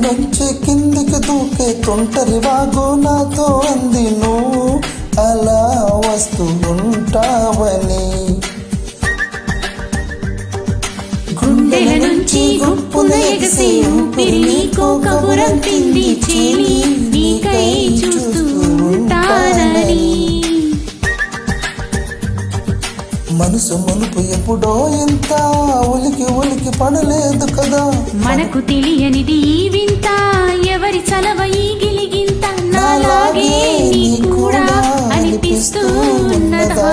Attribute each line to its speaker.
Speaker 1: నుంచి కిందికి దూకే తొంటరి వాగు నాతో అంది నువ్వు అలా వస్తూ ఉంటావని.
Speaker 2: గుండెల నుంచి గుప్పున ఎగసే ఊపిరి నీకో కబురంపింది చెలి నీకై చూస్తూ ఉంటానని.
Speaker 1: మనసు మలుపు ఎప్పుడో ఇంత ఉలికి ఉలికి పడలేదు కదా.
Speaker 2: మనకు తెలియనిది ఈ వింత ఎవరి చలవ ఈ గిలిగింత నాలాగే నీ కూడా అనిపిస్తూ ఉన్నదా.